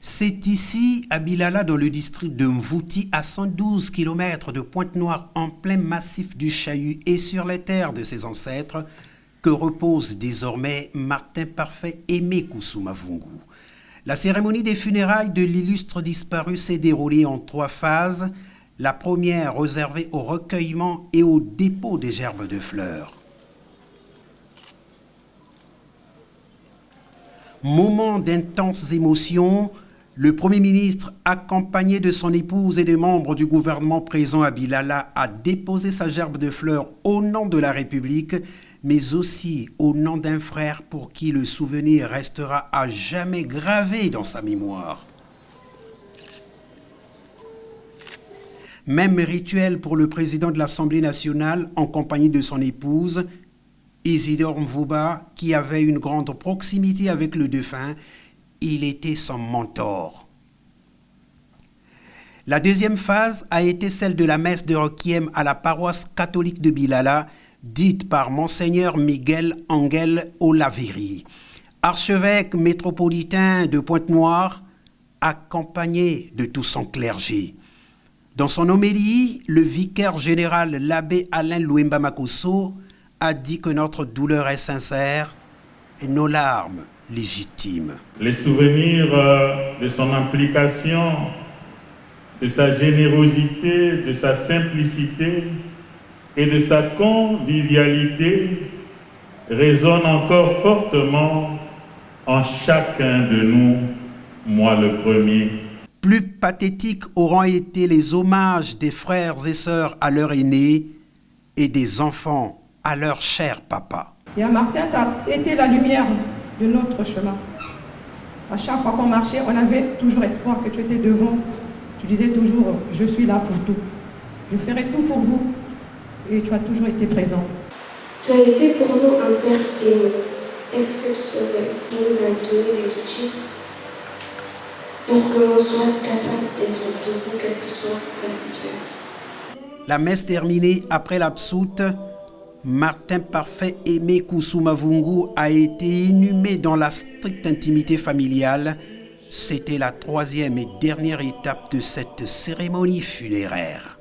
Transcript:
C'est ici, à Bilala, dans le district de Mvouti, à 112 km de Pointe-Noire, en plein massif du Chahut et sur les terres de ses ancêtres, que repose désormais Martin Parfait Aimé Koussoumavungu. La cérémonie des funérailles de l'illustre disparu s'est déroulée en 3 phases. La première réservée au recueillement et au dépôt des gerbes de fleurs. Moment d'intenses émotions, le Premier ministre, accompagné de son épouse et des membres du gouvernement présents à Bilala, a déposé sa gerbe de fleurs au nom de la République, mais aussi au nom d'un frère pour qui le souvenir restera à jamais gravé dans sa mémoire. Même rituel pour le président de l'Assemblée nationale en compagnie de son épouse, Isidore Mvouba, qui avait une grande proximité avec le défunt. Il était son mentor. La deuxième phase a été celle de la messe de requiem à la paroisse catholique de Bilala, dite par Monseigneur Miguel Angel Olaviri, archevêque métropolitain de Pointe-Noire, accompagné de tout son clergé. Dans son homélie, le vicaire général, l'abbé Alain Louemba Makosso, a dit que notre douleur est sincère et nos larmes légitimes. Les souvenirs de son implication, de sa générosité, de sa simplicité et de sa convivialité résonnent encore fortement en chacun de nous, moi le premier. Plus pathétiques auront été les hommages des frères et sœurs à leur aîné et des enfants à leur cher papa. Et à Martin, tu as été la lumière de notre chemin. À chaque fois qu'on marchait, on avait toujours espoir que tu étais devant. Tu disais toujours, je suis là pour tout. Je ferai tout pour vous. Et tu as toujours été présent. Tu as été pour nous un père aimé, exceptionnel. Tu nous as donné les outils pour que l'on soit capable d'être debout, quelle que soit la situation. La messe terminée après l'absoute, Martin Parfait Aimé Koussoumavungu a été inhumé dans la stricte intimité familiale. C'était la 3e et dernière étape de cette cérémonie funéraire.